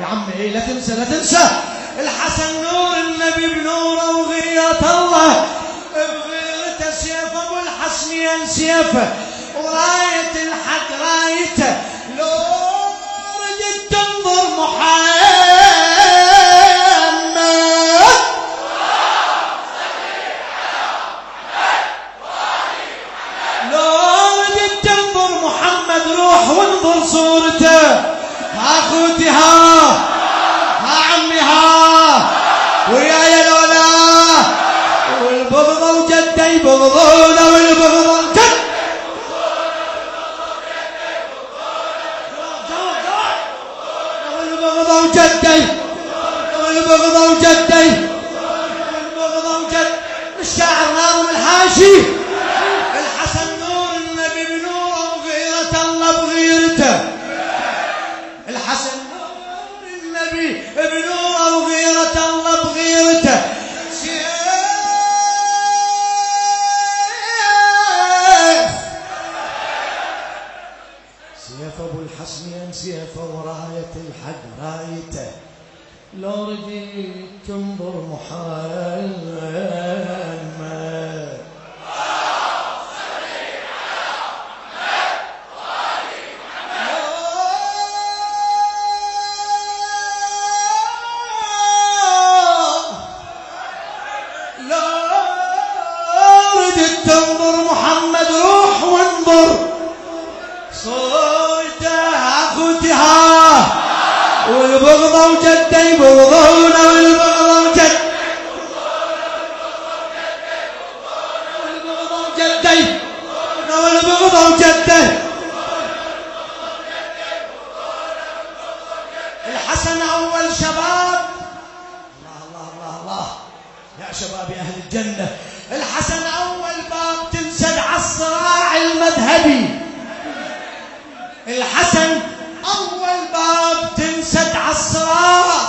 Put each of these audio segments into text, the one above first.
يا عمي لا تنسى لا تنسى. الحسن نور النبي بنوره وغيرة الله، بغيرته سيف ابو الحسنين سيفه، وراية الحق رايته. لو ردت تنظر محمد، لو ردت تنظر محمد روح وانظر صورته. اخوتي ها عمي ها وياي لولا، والبغضة وجدي يبغضونا، والبغضة وجدي والبغضة وجدي والبغضة وجدي والبغضة وجدي. الشاعر ناظم الحاشي. الحسن نور النبي بنوره وغيرة الله بغيرته. الحسن نور النبي بنوره وغيرة الله بغيرته. سيف ابو الحسنين سيفه، وراية الحق رايته. لو رجيت تنظر محمد، تنظر محمد روح وانظر صورته. اخوتي ها والبغضة وجدي يبغضونا، والبغضة وجدي والبغضة وجدي والبغضة وجدي. الحسن اول شباب. الله الله الله الله يا شباب يا اهل الجنة. الحسن اول باب تنسد على الصراع المذهبي. الحسن اول باب تنسد على الصراع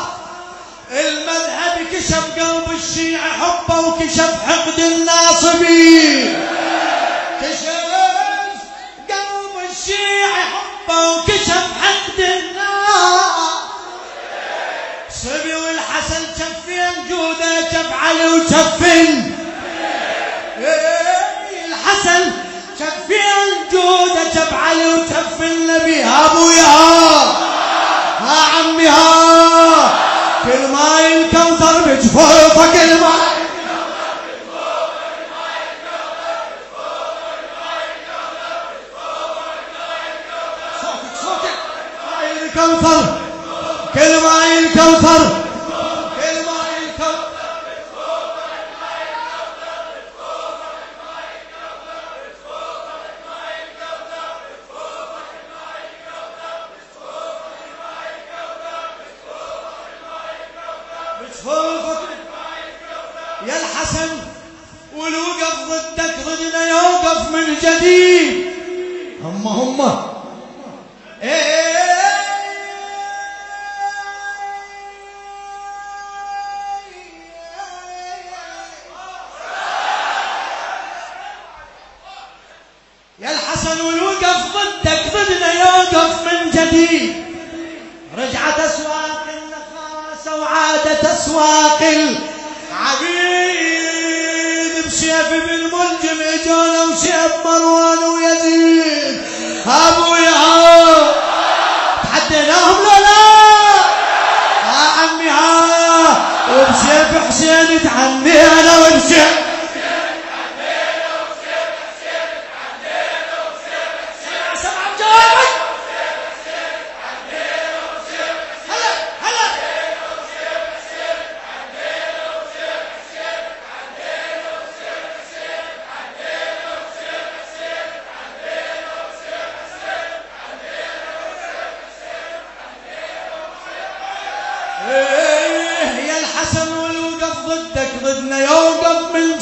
المذهبي. كشف قلب الشيعة حبه، وكشف حقد الناصبي. كشف قلب الشيعة حبه، وكشف حقد الناصبي. والحسن شفين جوده، شف علي وشفين. الحسن شفين جوده، شف علي وشف النبي. ابويا ها عمي ها كل ماي الكوثر بجفوفه، كل ماي صوتك ماي الكوثر، كل ماي الكوثر، كل ماي الكوثر. يا الحسن والوقف ضدك ضدنا يوقف من جديد. هم يا الحسن والوقف ضدك ضدنا يوقف من جديد. رجعت اسواق النخاسة وعادت اسواق العبيد. بسيف بالملجم اجونا وسيف مروان ويزيد. ابويا تحديناهم لا يا عمي ها، وبسيف حسين تعنينا، وبسيف يا الحسن والوقف ضدك ضدنا يوقف من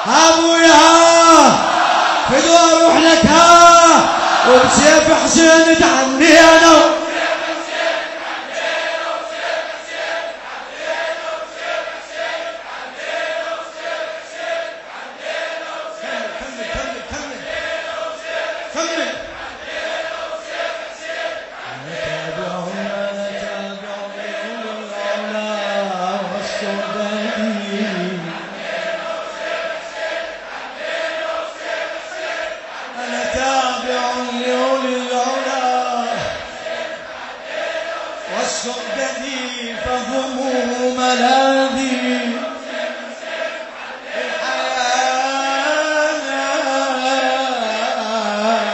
ابويا فدوى اروح لك ها وبسيف حسين تعني انا والسؤددي فهم ملاذي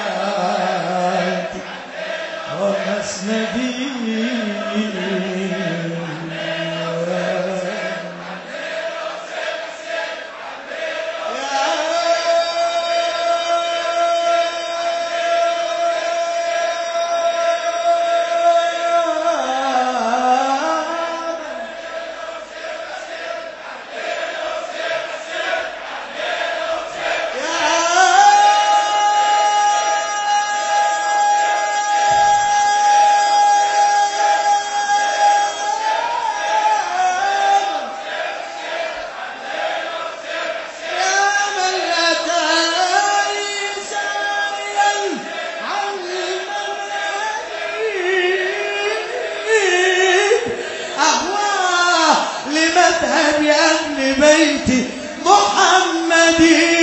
الحياة ومسندي مذهب يا ابن بيتي محمدي